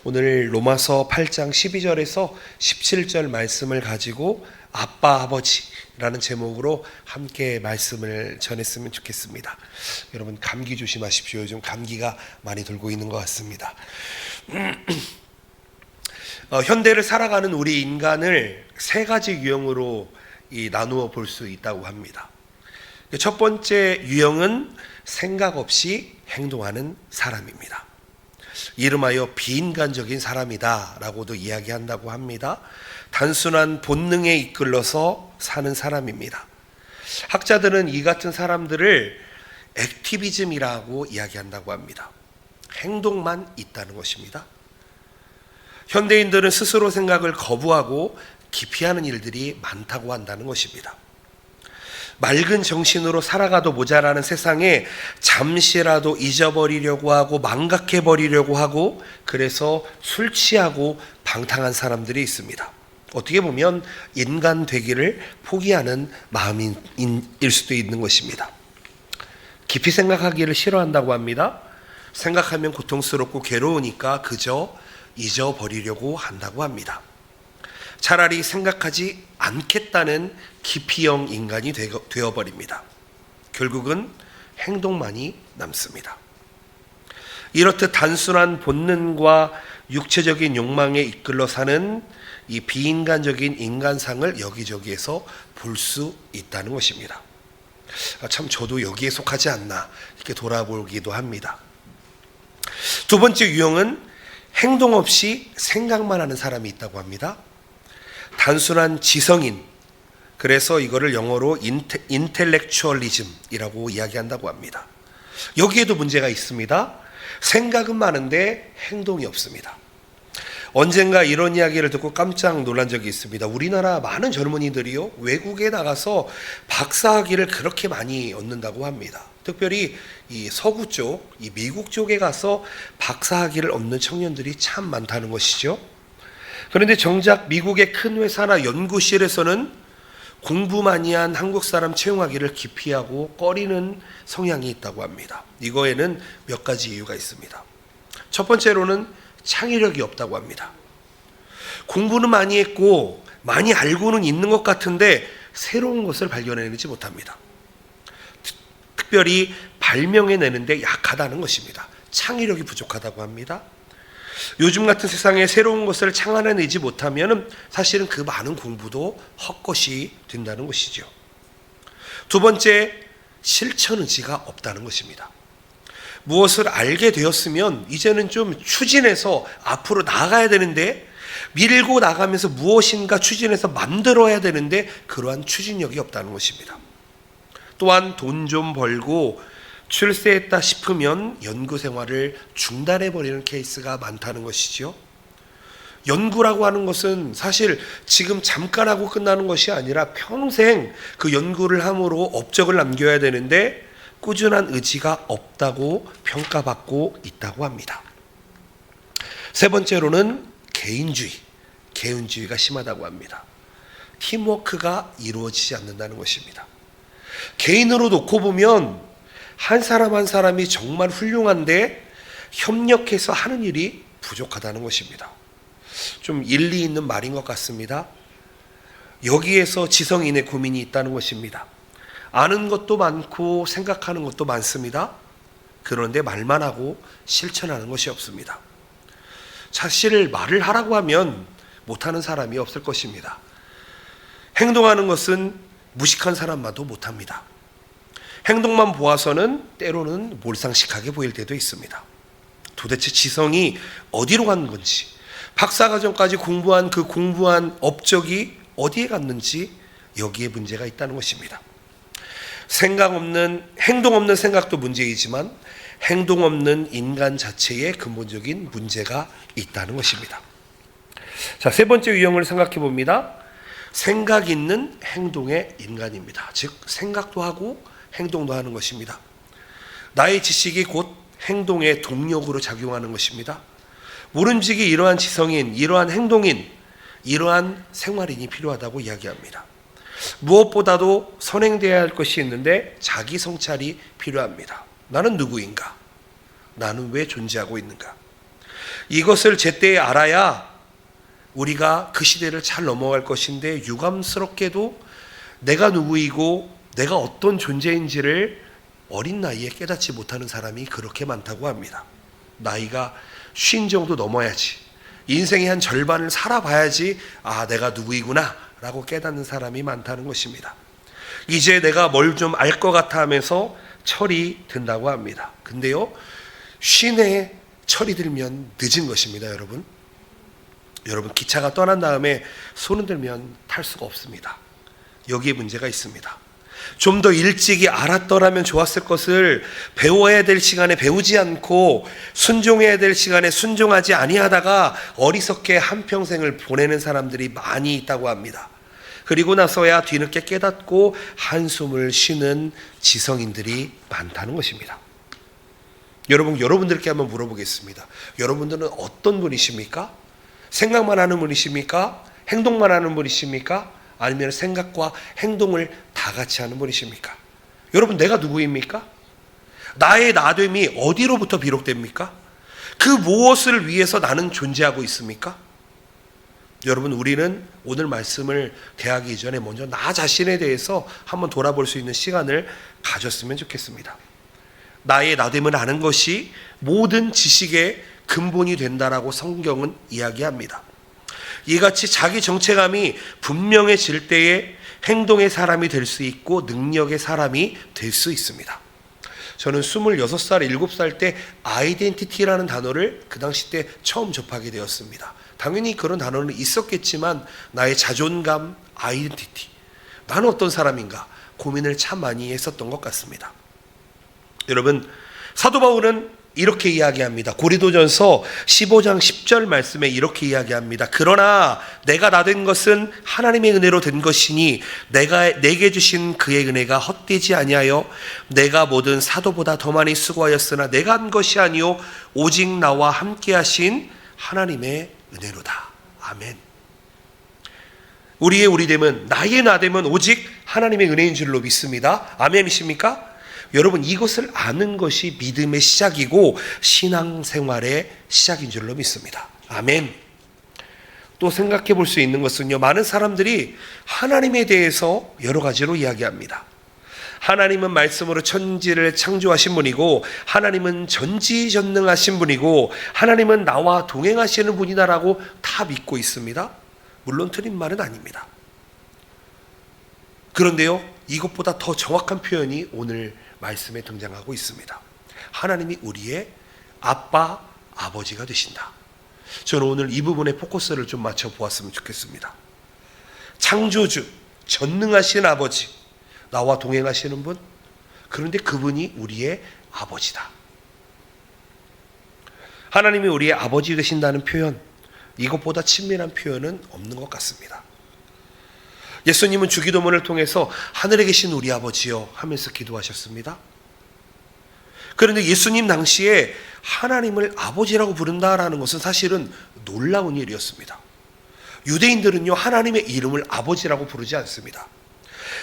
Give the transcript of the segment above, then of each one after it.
오늘 로마서 8장 12절에서 17절 말씀을 가지고 아빠 아버지라는 제목으로 함께 말씀을 전했으면 좋겠습니다. 여러분 감기 조심하십시오. 요즘 감기가 많이 돌고 있는 것 같습니다. 현대를 살아가는 우리 인간을 세 가지 유형으로 나누어 볼 수 있다고 합니다. 첫 번째 유형은 생각 없이 행동하는 사람입니다. 이름하여 비인간적인 사람이다 라고도 이야기한다고 합니다. 단순한 본능에 이끌려서 사는 사람입니다. 학자들은 이 같은 사람들을 액티비즘이라고 이야기한다고 합니다. 행동만 있다는 것입니다. 현대인들은 스스로 생각을 거부하고 기피하는 일들이 많다고 한다는 것입니다. 맑은 정신으로 살아가도 모자라는 세상에 잠시라도 잊어버리려고 하고 망각해버리려고 하고 그래서 술 취하고 방탕한 사람들이 있습니다. 어떻게 보면 인간 되기를 포기하는 마음일 수도 있는 것입니다. 깊이 생각하기를 싫어한다고 합니다. 생각하면 고통스럽고 괴로우니까 그저 잊어버리려고 한다고 합니다. 차라리 생각하지 않겠다는 기피형 인간이 되어버립니다. 결국은 행동만이 남습니다. 이렇듯 단순한 본능과 육체적인 욕망에 이끌려 사는 이 비인간적인 인간상을 여기저기에서 볼 수 있다는 것입니다. 참 저도 여기에 속하지 않나 이렇게 돌아보기도 합니다. 두 번째 유형은 행동 없이 생각만 하는 사람이 있다고 합니다. 단순한 지성인, 그래서 이거를 영어로 인텔렉추얼리즘이라고 이야기한다고 합니다. 여기에도 문제가 있습니다. 생각은 많은데 행동이 없습니다. 언젠가 이런 이야기를 듣고 깜짝 놀란 적이 있습니다. 우리나라 많은 젊은이들이요, 외국에 나가서 박사학위를 그렇게 많이 얻는다고 합니다. 특별히 이 서구 쪽, 이 미국 쪽에 가서 박사학위를 얻는 청년들이 참 많다는 것이죠. 그런데 정작 미국의 큰 회사나 연구실에서는 공부 많이 한 한국 사람 채용하기를 기피하고 꺼리는 성향이 있다고 합니다. 이거에는 몇 가지 이유가 있습니다. 첫 번째로는 창의력이 없다고 합니다. 공부는 많이 했고 많이 알고는 있는 것 같은데 새로운 것을 발견해내지 못합니다. 특별히 발명해내는데 약하다는 것입니다. 창의력이 부족하다고 합니다. 요즘 같은 세상에 새로운 것을 창안해내지 못하면 사실은 그 많은 공부도 헛것이 된다는 것이죠. 두 번째, 실천 의지가 없다는 것입니다. 무엇을 알게 되었으면 이제는 좀 추진해서 앞으로 나가야 되는데, 밀고 나가면서 무엇인가 추진해서 만들어야 되는데 그러한 추진력이 없다는 것입니다. 또한 돈 좀 벌고 출세했다 싶으면 연구 생활을 중단해버리는 케이스가 많다는 것이죠. 연구라고 하는 것은 사실 지금 잠깐 하고 끝나는 것이 아니라 평생 그 연구를 함으로 업적을 남겨야 되는데 꾸준한 의지가 없다고 평가받고 있다고 합니다. 세 번째로는 개인주의가 심하다고 합니다. 팀워크가 이루어지지 않는다는 것입니다. 개인으로 놓고 보면 한 사람 한 사람이 정말 훌륭한데 협력해서 하는 일이 부족하다는 것입니다. 좀 일리 있는 말인 것 같습니다. 여기에서 지성인의 고민이 있다는 것입니다. 아는 것도 많고 생각하는 것도 많습니다. 그런데 말만 하고 실천하는 것이 없습니다. 사실 말을 하라고 하면 못하는 사람이 없을 것입니다. 행동하는 것은 무식한 사람마도 못합니다. 행동만 보아서는 때로는 몰상식하게 보일 때도 있습니다. 도대체 지성이 어디로 간 건지, 박사과정까지 공부한 그 공부한 업적이 어디에 갔는지 여기에 문제가 있다는 것입니다. 행동 없는 생각도 문제이지만 행동 없는 인간 자체에 근본적인 문제가 있다는 것입니다. 자, 세 번째 유형을 생각해 봅니다. 생각 있는 행동의 인간입니다. 즉 생각도 하고 행동도 하는 것입니다. 나의 지식이 곧 행동의 동력으로 작용하는 것입니다. 모름지기 이러한 지성인, 이러한 행동인, 이러한 생활인이 필요하다고 이야기합니다. 무엇보다도 선행되어야 할 것이 있는데 자기 성찰이 필요합니다. 나는 누구인가? 나는 왜 존재하고 있는가? 이것을 제때에 알아야 우리가 그 시대를 잘 넘어갈 것인데, 유감스럽게도 내가 누구이고 내가 어떤 존재인지를 어린 나이에 깨닫지 못하는 사람이 그렇게 많다고 합니다. 나이가 50 정도 넘어야지, 인생의 한 절반을 살아봐야지 내가 누구이구나 라고 깨닫는 사람이 많다는 것입니다. 이제 내가 뭘 좀 알 것 같아 하면서 철이 든다고 합니다. 근데요, 50에 철이 들면 늦은 것입니다. 여러분 기차가 떠난 다음에 손을 들면 탈 수가 없습니다. 여기에 문제가 있습니다. 좀 더 일찍이 알았더라면 좋았을 것을 배워야 될 시간에 배우지 않고 순종해야 될 시간에 순종하지 아니하다가 어리석게 한평생을 보내는 사람들이 많이 있다고 합니다. 그리고 나서야 뒤늦게 깨닫고 한숨을 쉬는 지성인들이 많다는 것입니다. 여러분들께 한번 물어보겠습니다. 여러분들은 어떤 분이십니까? 생각만 하는 분이십니까? 행동만 하는 분이십니까? 아니면 생각과 행동을 다 같이 하는 분이십니까? 여러분, 내가 누구입니까? 나의 나됨이 어디로부터 비롯됩니까? 그 무엇을 위해서 나는 존재하고 있습니까? 여러분, 우리는 오늘 말씀을 대하기 이전에 먼저 나 자신에 대해서 한번 돌아볼 수 있는 시간을 가졌으면 좋겠습니다. 나의 나됨을 아는 것이 모든 지식의 근본이 된다라고 성경은 이야기합니다. 이같이 자기 정체감이 분명해질 때에 행동의 사람이 될 수 있고 능력의 사람이 될 수 있습니다. 저는 26살, 7살 때 아이덴티티라는 단어를 그 당시 때 처음 접하게 되었습니다. 당연히 그런 단어는 있었겠지만 나의 자존감, 아이덴티티, 나는 어떤 사람인가 고민을 참 많이 했었던 것 같습니다. 여러분, 사도 바울은 이렇게 이야기합니다. 고린도전서 15장 10절 말씀에 이렇게 이야기합니다. 그러나 내가 나된 것은 하나님의 은혜로 된 것이니 내게 주신 그의 은혜가 헛되지 아니하여 내가 모든 사도보다 더 많이 수고하였으나 내가 한 것이 아니요 오직 나와 함께 하신 하나님의 은혜로다. 아멘. 우리의 우리됨은, 나의 나됨은 오직 하나님의 은혜인 줄로 믿습니다. 아멘이십니까? 여러분, 이것을 아는 것이 믿음의 시작이고 신앙생활의 시작인 줄로 믿습니다. 아멘. 또 생각해 볼 수 있는 것은요, 많은 사람들이 하나님에 대해서 여러 가지로 이야기합니다. 하나님은 말씀으로 천지를 창조하신 분이고 하나님은 전지전능하신 분이고 하나님은 나와 동행하시는 분이다라고 다 믿고 있습니다. 물론 틀린 말은 아닙니다. 그런데요, 이것보다 더 정확한 표현이 오늘 말씀에 등장하고 있습니다. 하나님이 우리의 아빠, 아버지가 되신다. 저는 오늘 이 부분에 포커스를 좀 맞춰 보았으면 좋겠습니다. 창조주, 전능하신 아버지, 나와 동행하시는 분, 그런데 그분이 우리의 아버지다. 하나님이 우리의 아버지 되신다는 표현, 이것보다 친밀한 표현은 없는 것 같습니다. 예수님은 주기도문을 통해서 하늘에 계신 우리 아버지여 하면서 기도하셨습니다. 그런데 예수님 당시에 하나님을 아버지라고 부른다라는 것은 사실은 놀라운 일이었습니다. 유대인들은요, 하나님의 이름을 아버지라고 부르지 않습니다.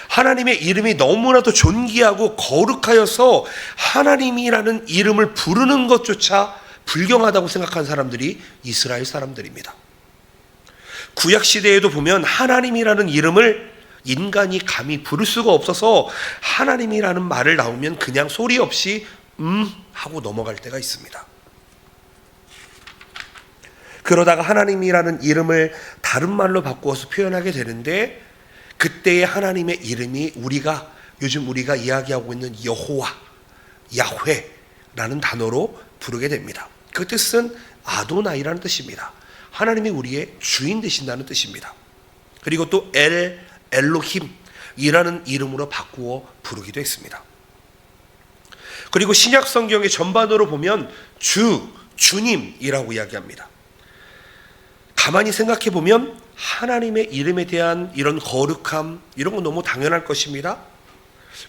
하나님의 이름이 너무나도 존귀하고 거룩하여서 하나님이라는 이름을 부르는 것조차 불경하다고 생각한 사람들이 이스라엘 사람들입니다. 구약시대에도 보면 하나님이라는 이름을 인간이 감히 부를 수가 없어서 하나님이라는 말을 나오면 그냥 소리 없이 하고 넘어갈 때가 있습니다. 그러다가 하나님이라는 이름을 다른 말로 바꾸어서 표현하게 되는데, 그때의 하나님의 이름이 요즘 우리가 이야기하고 있는 여호와, 야훼라는 단어로 부르게 됩니다. 그 뜻은 아도나이라는 뜻입니다. 하나님이 우리의 주인 되신다는 뜻입니다. 그리고 또 엘로힘이라는 이름으로 바꾸어 부르기도 했습니다. 그리고 신약 성경의 전반으로 보면 주님이라고 이야기합니다. 가만히 생각해 보면 하나님의 이름에 대한 이런 거룩함, 이런 건 너무 당연할 것입니다.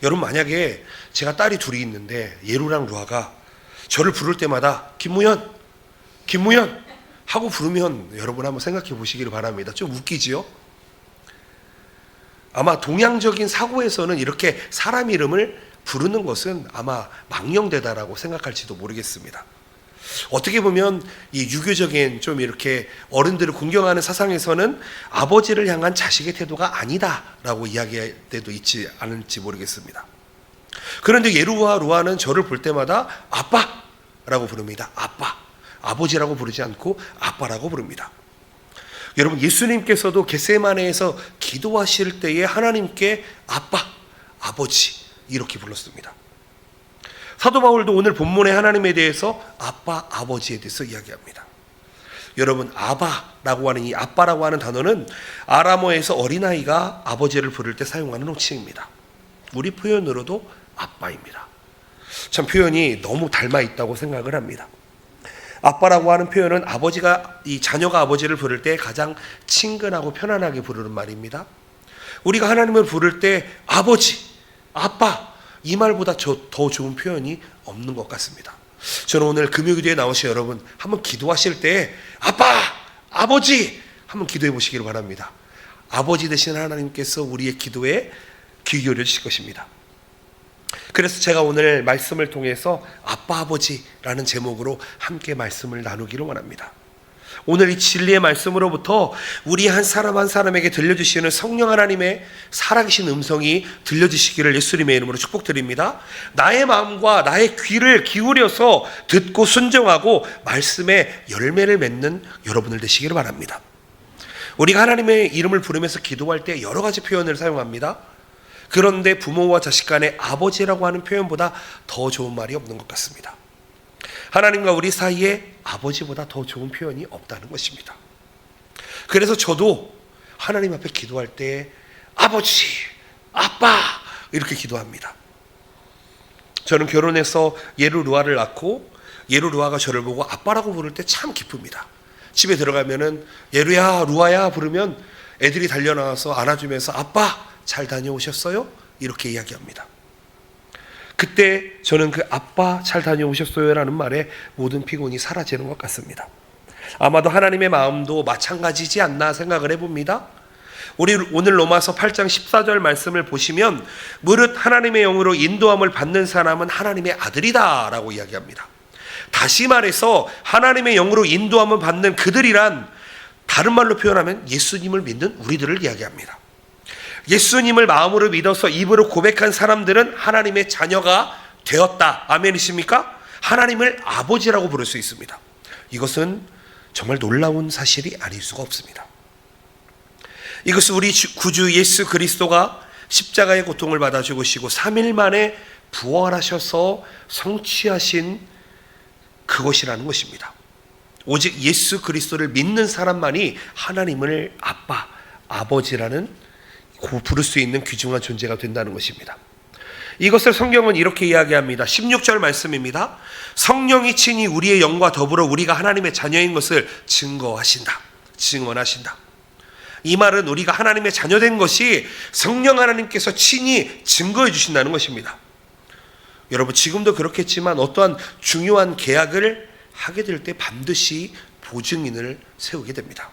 여러분, 만약에 제가 딸이 둘이 있는데 예루랑 루아가 저를 부를 때마다 김무현 하고 부르면 여러분 한번 생각해 보시기를 바랍니다. 좀 웃기지요? 아마 동양적인 사고에서는 이렇게 사람 이름을 부르는 것은 아마 망령되다라고 생각할지도 모르겠습니다. 어떻게 보면 이 유교적인 좀 이렇게 어른들을 공경하는 사상에서는 아버지를 향한 자식의 태도가 아니다라고 이야기할 때도 있지 않을지 모르겠습니다. 그런데 예루와 루아는 저를 볼 때마다 아빠라고 부릅니다. 아빠. 아버지라고 부르지 않고 아빠라고 부릅니다. 여러분, 예수님께서도 겟세마네에서 기도하실 때에 하나님께 아빠, 아버지 이렇게 불렀습니다. 사도 바울도 오늘 본문의 하나님에 대해서 아빠, 아버지에 대해서 이야기합니다. 여러분, 아바라고 하는 이 아빠라고 하는 단어는 아람어에서 어린아이가 아버지를 부를 때 사용하는 호칭입니다. 우리 표현으로도 아빠입니다. 참 표현이 너무 닮아 있다고 생각을 합니다. 아빠라고 하는 표현은 아버지가 이 자녀가 아버지를 부를 때 가장 친근하고 편안하게 부르는 말입니다. 우리가 하나님을 부를 때 아버지, 아빠 이 말보다 더 좋은 표현이 없는 것 같습니다. 저는 오늘 금요기도에 나오신 여러분 한번 기도하실 때 아빠, 아버지 한번 기도해 보시기를 바랍니다. 아버지 되신 하나님께서 우리의 기도에 귀 기울여 주실 것입니다. 그래서 제가 오늘 말씀을 통해서 아빠 아버지라는 제목으로 함께 말씀을 나누기를 원합니다. 오늘 이 진리의 말씀으로부터 우리 한 사람 한 사람에게 들려주시는 성령 하나님의 살아계신 음성이 들려주시기를 예수님의 이름으로 축복드립니다. 나의 마음과 나의 귀를 기울여서 듣고 순종하고 말씀의 열매를 맺는 여러분들 되시기를 바랍니다. 우리가 하나님의 이름을 부르면서 기도할 때 여러 가지 표현을 사용합니다. 그런데 부모와 자식 간의 아버지라고 하는 표현보다 더 좋은 말이 없는 것 같습니다. 하나님과 우리 사이에 아버지보다 더 좋은 표현이 없다는 것입니다. 그래서 저도 하나님 앞에 기도할 때 아버지, 아빠 이렇게 기도합니다. 저는 결혼해서 예루루아를 낳고 예루루아가 저를 보고 아빠라고 부를 때 참 기쁩니다. 집에 들어가면은 예루야, 루아야 부르면 애들이 달려나와서 안아주면서 아빠 잘 다녀오셨어요? 이렇게 이야기합니다. 그때 저는 그 아빠 잘 다녀오셨어요? 라는 말에 모든 피곤이 사라지는 것 같습니다. 아마도 하나님의 마음도 마찬가지지 않나 생각을 해봅니다. 우리 오늘 로마서 8장 14절 말씀을 보시면 무릇 하나님의 영으로 인도함을 받는 사람은 하나님의 아들이다 라고 이야기합니다. 다시 말해서 하나님의 영으로 인도함을 받는 그들이란 다른 말로 표현하면 예수님을 믿는 우리들을 이야기합니다. 예수님을 마음으로 믿어서 입으로 고백한 사람들은 하나님의 자녀가 되었다. 아멘이십니까? 하나님을 아버지라고 부를 수 있습니다. 이것은 정말 놀라운 사실이 아닐 수가 없습니다. 이것은 우리 구주 예수 그리스도가 십자가의 고통을 받아 죽으시고 3일 만에 부활하셔서 성취하신 그것이라는 것입니다. 오직 예수 그리스도를 믿는 사람만이 하나님을 아빠, 아버지라는 부를 수 있는 귀중한 존재가 된다는 것입니다. 이것을 성경은 이렇게 이야기합니다. 16절 말씀입니다. 성령이 친히 우리의 영과 더불어 우리가 하나님의 자녀인 것을 증거하신다. 증언하신다. 이 말은 우리가 하나님의 자녀된 것이 성령 하나님께서 친히 증거해 주신다는 것입니다. 여러분, 지금도 그렇겠지만 어떠한 중요한 계약을 하게 될 때 반드시 보증인을 세우게 됩니다.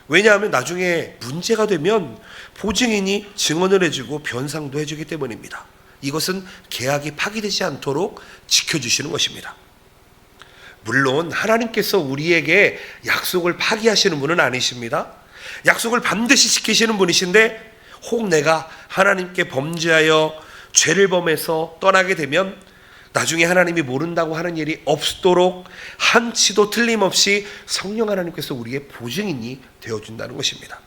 왜냐하면 나중에 문제가 되면 보증인이 증언을 해주고 변상도 해주기 때문입니다. 이것은 계약이 파기되지 않도록 지켜주시는 것입니다. 물론 하나님께서 우리에게 약속을 파기하시는 분은 아니십니다. 약속을 반드시 지키시는 분이신데 혹 내가 하나님께 범죄하여 죄를 범해서 떠나게 되면 나중에 하나님이 모른다고 하는 일이 없도록 한치도 틀림없이 성령 하나님께서 우리의 보증인이 되어준다는 것입니다.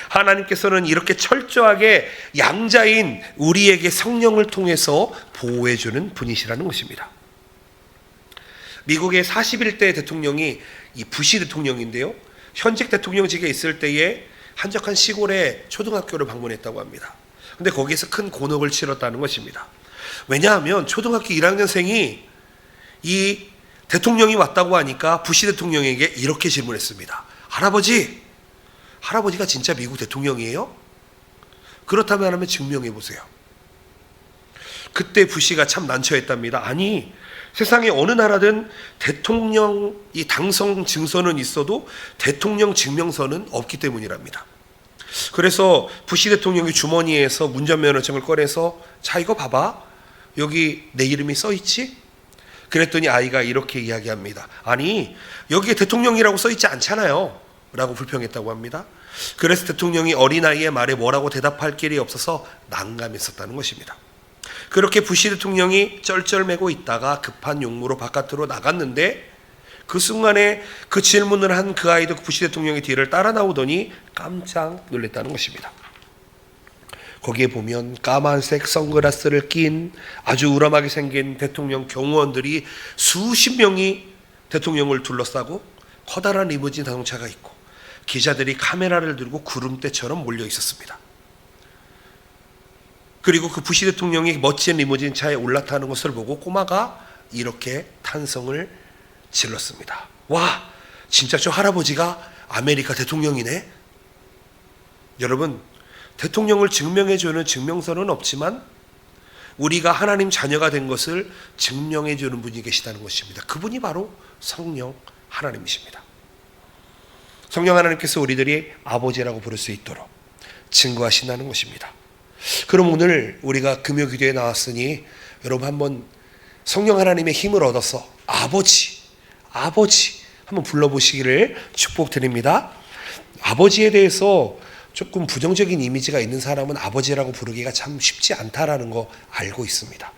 하나님께서는 이렇게 철저하게 양자인 우리에게 성령을 통해서 보호해주는 분이시라는 것입니다. 미국의 41대 대통령이 이 부시 대통령인데요, 현직 대통령직에 있을 때에 한적한 시골의 초등학교를 방문했다고 합니다. 근데 거기에서 큰 곤혹을 치렀다는 것입니다. 왜냐하면 초등학교 1학년생이 이 대통령이 왔다고 하니까 부시 대통령에게 이렇게 질문했습니다. 할아버지가 진짜 미국 대통령이에요? 그렇다면 하면 증명해 보세요. 그때 부시가 참 난처했답니다. 아니, 세상에 어느 나라든 대통령 이 당선 증서는 있어도 대통령 증명서는 없기 때문이랍니다. 그래서 부시 대통령이 주머니에서 운전면허증을 꺼내서 자, 이거 봐봐. 여기 내 이름이 써 있지? 그랬더니 아이가 이렇게 이야기합니다. 아니, 여기에 대통령이라고 써있지 않잖아요 라고 불평했다고 합니다. 그래서 대통령이 어린아이의 말에 뭐라고 대답할 길이 없어서 난감했었다는 것입니다. 그렇게 부시 대통령이 쩔쩔매고 있다가 급한 용무로 바깥으로 나갔는데 그 순간에 그 질문을 한 그 아이도 부시 대통령의 뒤를 따라 나오더니 깜짝 놀랐다는 것입니다. 거기에 보면 까만색 선글라스를 낀 아주 우람하게 생긴 대통령 경호원들이 수십 명이 대통령을 둘러싸고 커다란 리무진 자동차가 있고 기자들이 카메라를 들고 구름대처럼 몰려 있었습니다. 그리고 그 부시 대통령이 멋진 리무진 차에 올라타는 것을 보고 꼬마가 이렇게 탄성을 질렀습니다. 와, 진짜 저 할아버지가 아메리카 대통령이네. 여러분, 대통령을 증명해주는 증명서는 없지만 우리가 하나님 자녀가 된 것을 증명해주는 분이 계시다는 것입니다. 그분이 바로 성령 하나님이십니다. 성령 하나님께서 우리들이 아버지라고 부를 수 있도록 증거하신다는 것입니다. 그럼 오늘 우리가 금요기도에 나왔으니 여러분 한번 성령 하나님의 힘을 얻어서 아버지 한번 불러보시기를 축복드립니다. 아버지에 대해서 조금 부정적인 이미지가 있는 사람은 아버지라고 부르기가 참 쉽지 않다라는 거 알고 있습니다.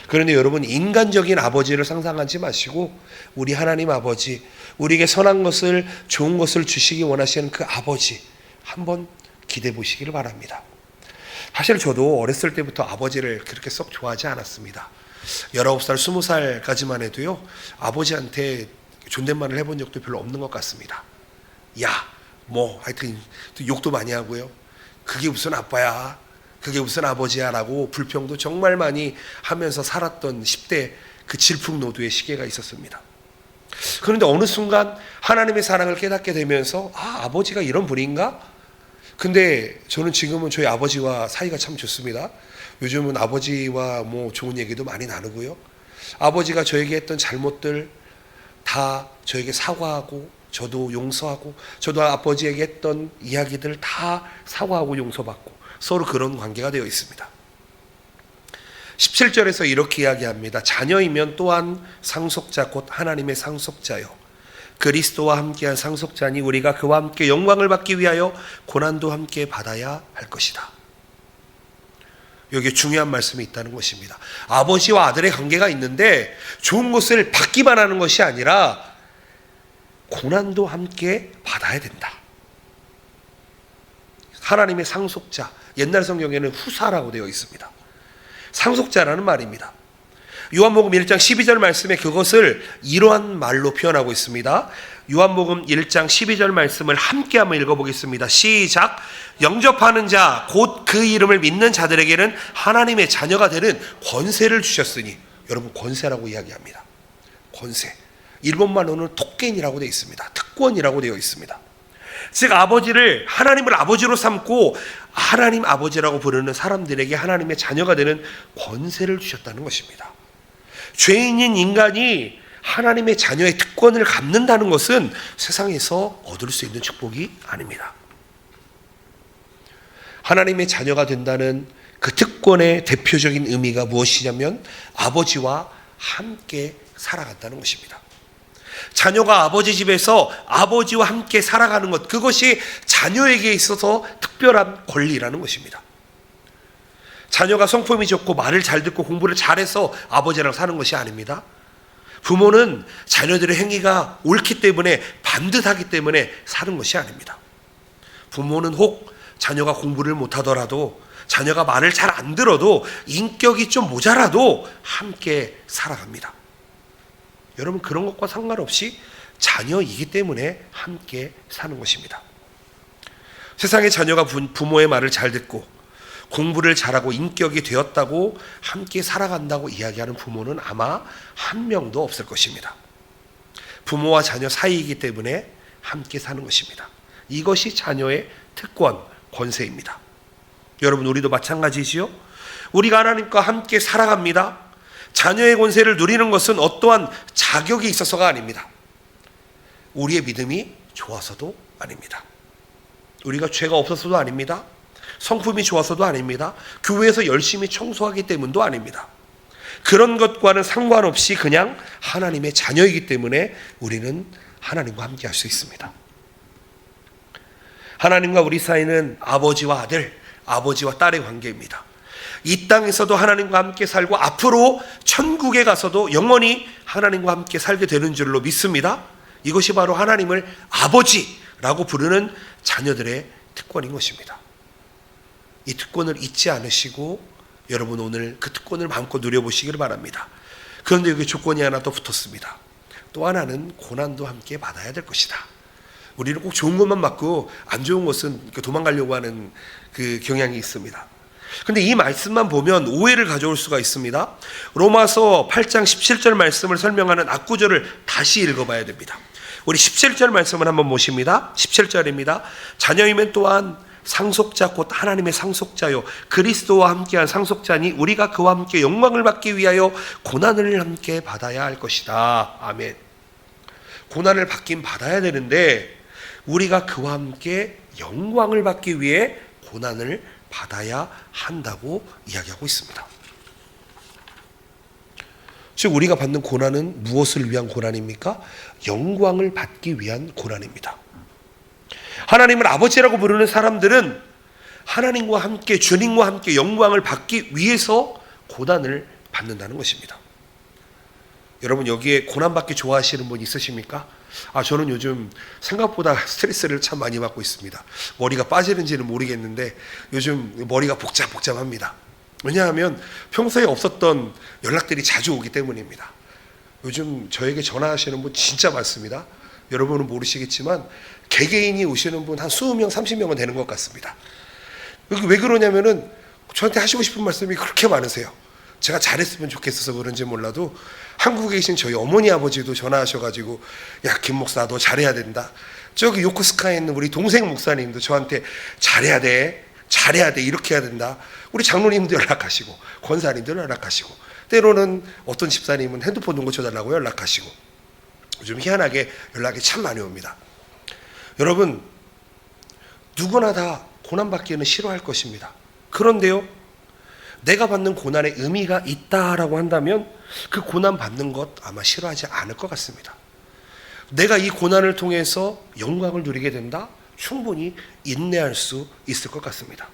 그런데 여러분, 인간적인 아버지를 상상하지 마시고 우리 하나님 아버지, 우리에게 선한 것을, 좋은 것을 주시기 원하시는 그 아버지 한번 기대해 보시기를 바랍니다. 사실 저도 어렸을 때부터 아버지를 그렇게 썩 좋아하지 않았습니다. 19살, 20살까지만 해도요, 아버지한테 존댓말을 해본 적도 별로 없는 것 같습니다. 야, 뭐 하여튼 욕도 많이 하고요. 그게 무슨 아빠야, 그게 무슨 아버지야 라고 불평도 정말 많이 하면서 살았던 10대 그 질풍노도의 시기가 있었습니다. 그런데 어느 순간 하나님의 사랑을 깨닫게 되면서 아버지가 이런 분인가? 근데 저는 지금은 저희 아버지와 사이가 참 좋습니다. 요즘은 아버지와 뭐 좋은 얘기도 많이 나누고요. 아버지가 저에게 했던 잘못들 다 저에게 사과하고 저도 용서하고, 저도 아버지에게 했던 이야기들 다 사과하고 용서받고 서로 그런 관계가 되어 있습니다. 17절에서 이렇게 이야기합니다. 자녀이면 또한 상속자 곧 하나님의 상속자요 그리스도와 함께한 상속자니 우리가 그와 함께 영광을 받기 위하여 고난도 함께 받아야 할 것이다. 여기에 중요한 말씀이 있다는 것입니다. 아버지와 아들의 관계가 있는데 좋은 것을 받기만 하는 것이 아니라 고난도 함께 받아야 된다. 하나님의 상속자, 옛날 성경에는 후사라고 되어 있습니다. 상속자라는 말입니다. 요한복음 1장 12절 말씀에 그것을 이러한 말로 표현하고 있습니다. 요한복음 1장 12절 말씀을 함께 한번 읽어보겠습니다. 시작. 영접하는 자 곧 그 이름을 믿는 자들에게는 하나님의 자녀가 되는 권세를 주셨으니, 여러분 권세라고 이야기합니다. 권세. 일본말로는 토겐이라고 되어 있습니다. 특권이라고 되어 있습니다. 즉 아버지를, 하나님을 아버지로 삼고 하나님 아버지라고 부르는 사람들에게 하나님의 자녀가 되는 권세를 주셨다는 것입니다. 죄인인 인간이 하나님의 자녀의 특권을 갖는다는 것은 세상에서 얻을 수 있는 축복이 아닙니다. 하나님의 자녀가 된다는 그 특권의 대표적인 의미가 무엇이냐면 아버지와 함께 살아간다는 것입니다. 자녀가 아버지 집에서 아버지와 함께 살아가는 것, 그것이 자녀에게 있어서 특별한 권리라는 것입니다. 자녀가 성품이 좋고 말을 잘 듣고 공부를 잘해서 아버지랑 사는 것이 아닙니다. 부모는 자녀들의 행위가 옳기 때문에, 반듯하기 때문에 사는 것이 아닙니다. 부모는 혹 자녀가 공부를 못하더라도, 자녀가 말을 잘 안 들어도, 인격이 좀 모자라도 함께 살아갑니다. 여러분, 그런 것과 상관없이 자녀이기 때문에 함께 사는 것입니다. 세상의 자녀가 부모의 말을 잘 듣고 공부를 잘하고 인격이 되었다고 함께 살아간다고 이야기하는 부모는 아마 한 명도 없을 것입니다. 부모와 자녀 사이이기 때문에 함께 사는 것입니다. 이것이 자녀의 특권, 권세입니다. 여러분, 우리도 마찬가지지요? 우리가 하나님과 함께 살아갑니다. 자녀의 권세를 누리는 것은 어떠한 자격이 있어서가 아닙니다. 우리의 믿음이 좋아서도 아닙니다. 우리가 죄가 없어서도 아닙니다. 성품이 좋아서도 아닙니다. 교회에서 열심히 청소하기 때문도 아닙니다. 그런 것과는 상관없이 그냥 하나님의 자녀이기 때문에 우리는 하나님과 함께 할 수 있습니다. 하나님과 우리 사이는 아버지와 아들, 아버지와 딸의 관계입니다. 이 땅에서도 하나님과 함께 살고 앞으로 천국에 가서도 영원히 하나님과 함께 살게 되는 줄로 믿습니다. 이것이 바로 하나님을 아버지라고 부르는 자녀들의 특권인 것입니다. 이 특권을 잊지 않으시고 여러분 오늘 그 특권을 마음껏 누려보시기를 바랍니다. 그런데 여기 조건이 하나 더 붙었습니다. 또 하나는 고난도 함께 받아야 될 것이다. 우리는 꼭 좋은 것만 받고 안 좋은 것은 도망가려고 하는 그 경향이 있습니다. 근데 이 말씀만 보면 오해를 가져올 수가 있습니다. 로마서 8장 17절 말씀을 설명하는 앞구절을 다시 읽어봐야 됩니다. 우리 17절 말씀을 한번 보십니다. 17절입니다. 자녀이면 또한 상속자 곧 하나님의 상속자요 그리스도와 함께한 상속자니 우리가 그와 함께 영광을 받기 위하여 고난을 함께 받아야 할 것이다. 아멘. 고난을 받긴 받아야 되는데 우리가 그와 함께 영광을 받기 위해 고난을 받아야 한다고 이야기하고 있습니다. 즉 우리가 받는 고난은 무엇을 위한 고난입니까? 영광을 받기 위한 고난입니다. 하나님을 아버지라고 부르는 사람들은 하나님과 함께 주님과 함께 영광을 받기 위해서 고난을 받는다는 것입니다. 여러분 여기에 고난받기 좋아하시는 분 있으십니까? 저는 요즘 생각보다 스트레스를 참 많이 받고 있습니다. 머리가 빠지는지는 모르겠는데 요즘 머리가 복잡합니다. 왜냐하면 평소에 없었던 연락들이 자주 오기 때문입니다. 요즘 저에게 전화하시는 분 진짜 많습니다. 여러분은 모르시겠지만 개개인이 오시는 분 한 20명, 30명은 되는 것 같습니다. 왜 그러냐면은 저한테 하시고 싶은 말씀이 그렇게 많으세요. 제가 잘했으면 좋겠어서 그런지 몰라도 한국에 계신 저희 어머니 아버지도 전화하셔가지고 야 김 목사 너 잘해야 된다. 저기 요코스카에 있는 우리 동생 목사님도 저한테 잘해야 돼 이렇게 해야 된다. 우리 장로님도 연락하시고 권사님도 연락하시고 때로는 어떤 집사님은 핸드폰 좀 고쳐달라고 연락하시고 요즘 희한하게 연락이 참 많이 옵니다. 여러분 누구나 다 고난받기는 싫어할 것입니다. 그런데요 내가 받는 고난에 의미가 있다라고 한다면 그 고난 받는 것 아마 싫어하지 않을 것 같습니다. 내가 이 고난을 통해서 영광을 누리게 된다? 충분히 인내할 수 있을 것 같습니다.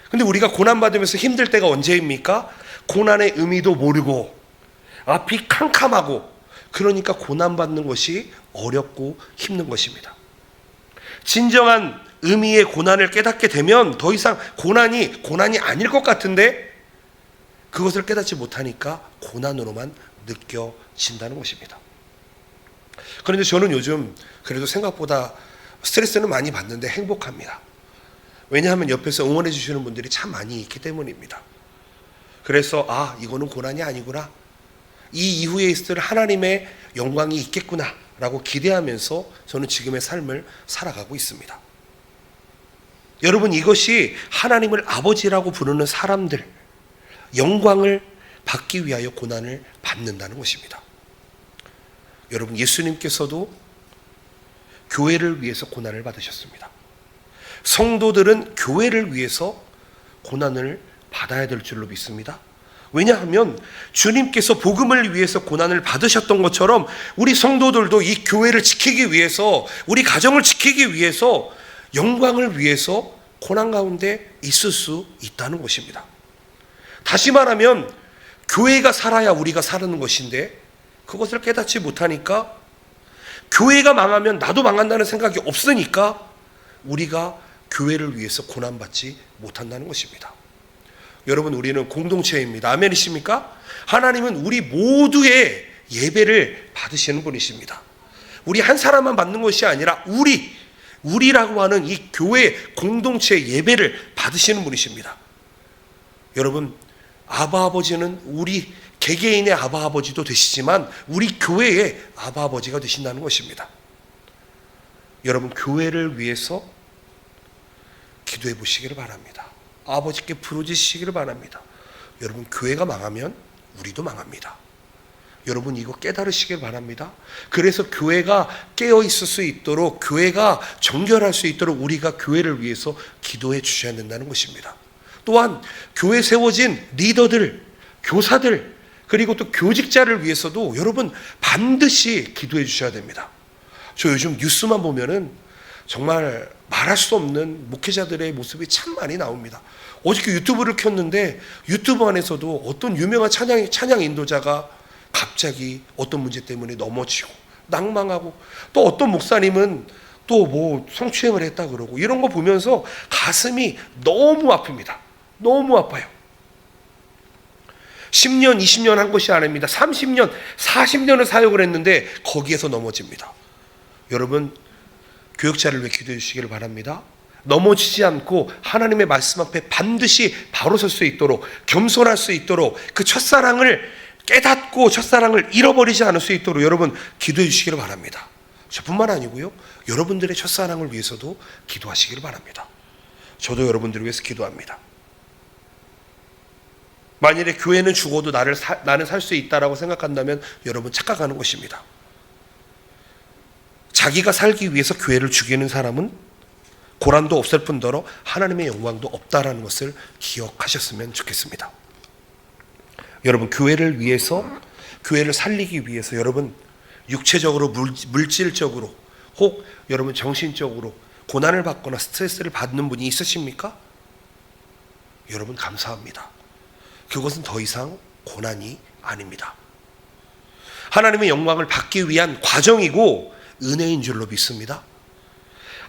근데 우리가 고난 받으면서 힘들 때가 언제입니까? 고난의 의미도 모르고 앞이 캄캄하고 그러니까 고난 받는 것이 어렵고 힘든 것입니다. 진정한 의미의 고난을 깨닫게 되면 더 이상 고난이 아닐 것 같은데 그것을 깨닫지 못하니까 고난으로만 느껴진다는 것입니다. 그런데 저는 요즘 그래도 생각보다 스트레스는 많이 받는데 행복합니다. 왜냐하면 옆에서 응원해 주시는 분들이 참 많이 있기 때문입니다. 그래서 이거는 고난이 아니구나. 이 이후에 있을 하나님의 영광이 있겠구나 라고 기대하면서 저는 지금의 삶을 살아가고 있습니다. 여러분 이것이 하나님을 아버지라고 부르는 사람들 영광을 받기 위하여 고난을 받는다는 것입니다. 여러분 예수님께서도 교회를 위해서 고난을 받으셨습니다. 성도들은 교회를 위해서 고난을 받아야 될 줄로 믿습니다. 왜냐하면 주님께서 복음을 위해서 고난을 받으셨던 것처럼 우리 성도들도 이 교회를 지키기 위해서 우리 가정을 지키기 위해서 영광을 위해서 고난 가운데 있을 수 있다는 것입니다. 다시 말하면 교회가 살아야 우리가 사는 것인데 그것을 깨닫지 못하니까 교회가 망하면 나도 망한다는 생각이 없으니까 우리가 교회를 위해서 고난받지 못한다는 것입니다. 여러분 우리는 공동체입니다. 아멘이십니까? 하나님은 우리 모두의 예배를 받으시는 분이십니다. 우리 한 사람만 받는 것이 아니라 우리라고 하는 이 교회 공동체의 예배를 받으시는 분이십니다. 여러분 아바 아버지는 우리 개개인의 아바 아버지도 되시지만 우리 교회의 아바 아버지가 되신다는 것입니다. 여러분 교회를 위해서 기도해 보시기를 바랍니다. 아버지께 부르짖으시기를 바랍니다. 여러분 교회가 망하면 우리도 망합니다. 여러분 이거 깨달으시길 바랍니다. 그래서 교회가 깨어 있을 수 있도록 교회가 정결할 수 있도록 우리가 교회를 위해서 기도해 주셔야 된다는 것입니다. 또한 교회 세워진 리더들, 교사들 그리고 또 교직자를 위해서도 여러분 반드시 기도해 주셔야 됩니다. 저 요즘 뉴스만 보면은 정말 말할 수 없는 목회자들의 모습이 참 많이 나옵니다. 어저께 유튜브를 켰는데 유튜브 안에서도 어떤 유명한 찬양 인도자가 갑자기 어떤 문제 때문에 넘어지고 낭망하고, 또 어떤 목사님은 또 뭐 성추행을 했다 그러고, 이런 거 보면서 가슴이 너무 아픕니다. 너무 아파요. 10년, 20년 한 것이 아닙니다. 30년, 40년을 사역을 했는데 거기에서 넘어집니다. 여러분, 교역자를 위해 기도해 주시기를 바랍니다. 넘어지지 않고 하나님의 말씀 앞에 반드시 바로 설 수 있도록, 겸손할 수 있도록, 그 첫사랑을 깨닫고 첫사랑을 잃어버리지 않을 수 있도록 여러분 기도해 주시기를 바랍니다. 저뿐만 아니고요, 여러분들의 첫사랑을 위해서도 기도하시기를 바랍니다. 저도 여러분들을 위해서 기도합니다. 만일에 교회는 죽어도 나는 살 수 있다라고 생각한다면 여러분 착각하는 것입니다. 자기가 살기 위해서 교회를 죽이는 사람은 고난도 없을 뿐더러 하나님의 영광도 없다라는 것을 기억하셨으면 좋겠습니다. 여러분, 교회를 위해서, 교회를 살리기 위해서 여러분 육체적으로, 물질적으로, 혹 여러분 정신적으로 고난을 받거나 스트레스를 받는 분이 있으십니까? 여러분 감사합니다. 그것은 더 이상 고난이 아닙니다. 하나님의 영광을 받기 위한 과정이고 은혜인 줄로 믿습니다.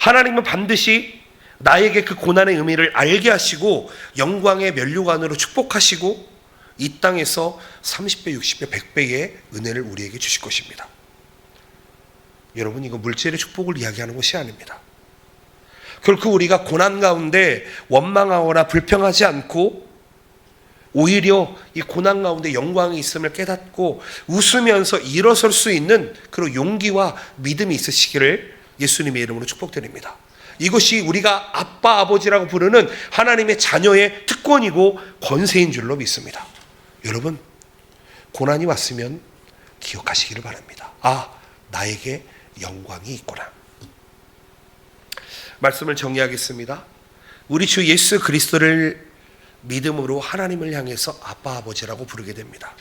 하나님은 반드시 나에게 그 고난의 의미를 알게 하시고 영광의 면류관으로 축복하시고 이 땅에서 30배, 60배, 100배의 은혜를 우리에게 주실 것입니다. 여러분, 이거 물질의 축복을 이야기하는 것이 아닙니다. 결코 우리가 고난 가운데 원망하거나 불평하지 않고 오히려 이 고난 가운데 영광이 있음을 깨닫고 웃으면서 일어설 수 있는 그런 용기와 믿음이 있으시기를 예수님의 이름으로 축복드립니다. 이것이 우리가 아빠, 아버지라고 부르는 하나님의 자녀의 특권이고 권세인 줄로 믿습니다. 여러분, 고난이 왔으면 기억하시기를 바랍니다. 아, 나에게 영광이 있구나. 말씀을 정리하겠습니다. 우리 주 예수 그리스도를 믿음으로 하나님을 향해서 아빠, 아버지라고 부르게 됩니다.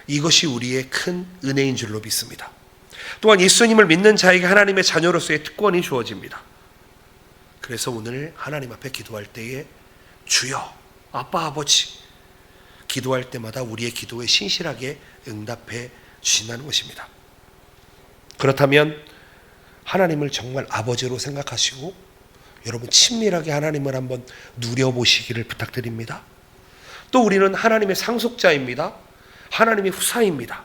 이것이 우리의 큰 은혜인 줄로 믿습니다. 또한 예수님을 믿는 자에게 하나님의 자녀로서의 특권이 주어집니다. 그래서 오늘 하나님 앞에 기도할 때에 주여, 아빠, 아버지, 기도할 때마다 우리의 기도에 신실하게 응답해 주신다는 것입니다. 그렇다면 하나님을 정말 아버지로 생각하시고 여러분 친밀하게 하나님을 한번 누려보시기를 부탁드립니다. 또 우리는 하나님의 상속자입니다. 하나님의 후사입니다.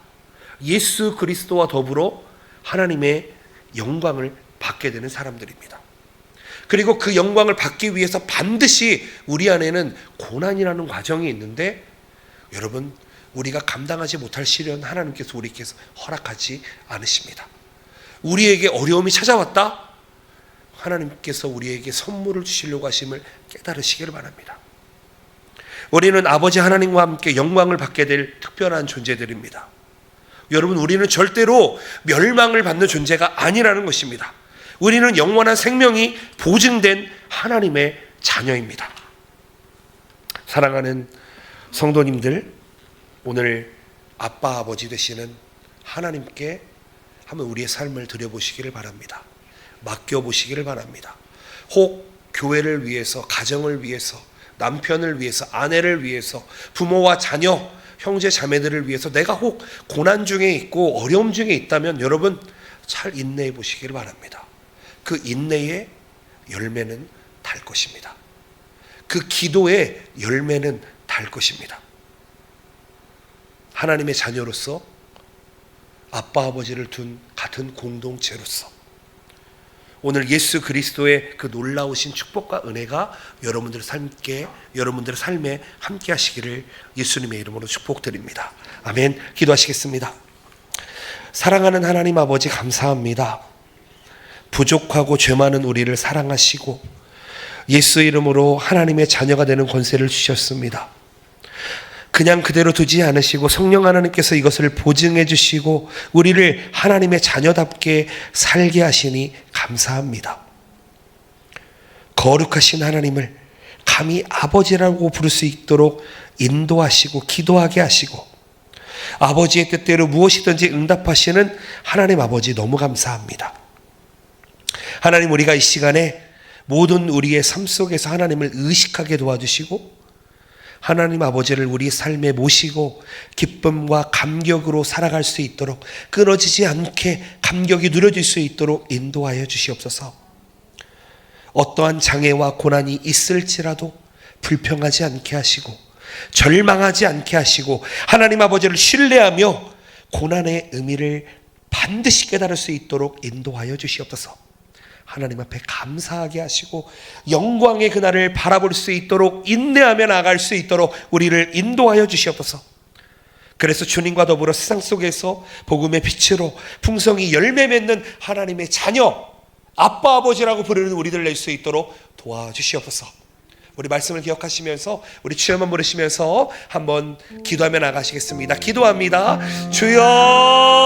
예수 그리스도와 더불어 하나님의 영광을 받게 되는 사람들입니다. 그리고 그 영광을 받기 위해서 반드시 우리 안에는 고난이라는 과정이 있는데, 여러분, 우리가 감당하지 못할 시련 하나님께서 우리께서 허락하지 않으십니다. 우리에게 어려움이 찾아왔다? 하나님께서 우리에게 선물을 주시려고 하심을 깨달으시기를 바랍니다. 우리는 아버지 하나님과 함께 영광을 받게 될 특별한 존재들입니다. 여러분, 우리는 절대로 멸망을 받는 존재가 아니라는 것입니다. 우리는 영원한 생명이 보증된 하나님의 자녀입니다. 사랑하는 성도님들, 오늘 아빠, 아버지 되시는 하나님께 한번 우리의 삶을 드려보시기를 바랍니다. 맡겨보시기를 바랍니다. 혹 교회를 위해서, 가정을 위해서, 남편을 위해서, 아내를 위해서, 부모와 자녀, 형제 자매들을 위해서 내가 혹 고난 중에 있고 어려움 중에 있다면 여러분 잘 인내해 보시기를 바랍니다. 그 인내의 열매는 달 것입니다. 그 기도의 열매는 달 것입니다. 하나님의 자녀로서, 아빠 아버지를 둔 같은 공동체로서 오늘 예수 그리스도의 그 놀라우신 축복과 은혜가 여러분들의 삶에 함께 하시기를 예수님의 이름으로 축복드립니다. 아멘. 기도하시겠습니다. 사랑하는 하나님 아버지, 감사합니다. 부족하고 죄 많은 우리를 사랑하시고 예수 이름으로 하나님의 자녀가 되는 권세를 주셨습니다. 그냥 그대로 두지 않으시고 성령 하나님께서 이것을 보증해 주시고 우리를 하나님의 자녀답게 살게 하시니 감사합니다. 거룩하신 하나님을 감히 아버지라고 부를 수 있도록 인도하시고 기도하게 하시고 아버지의 뜻대로 무엇이든지 응답하시는 하나님 아버지 너무 감사합니다. 하나님, 우리가 이 시간에 모든 우리의 삶 속에서 하나님을 의식하게 도와주시고 하나님 아버지를 우리 삶에 모시고 기쁨과 감격으로 살아갈 수 있도록, 끊어지지 않게 감격이 누려질 수 있도록 인도하여 주시옵소서. 어떠한 장애와 고난이 있을지라도 불평하지 않게 하시고 절망하지 않게 하시고 하나님 아버지를 신뢰하며 고난의 의미를 반드시 깨달을 수 있도록 인도하여 주시옵소서. 하나님 앞에 감사하게 하시고 영광의 그날을 바라볼 수 있도록 인내하며 나아갈 수 있도록 우리를 인도하여 주시옵소서. 그래서 주님과 더불어 세상 속에서 복음의 빛으로 풍성히 열매 맺는 하나님의 자녀, 아빠 아버지라고 부르는 우리들 낼 수 있도록 도와주시옵소서. 우리 말씀을 기억하시면서 우리 주여만 부르시면서 한번 기도하며 나가시겠습니다. 기도합니다. 주여.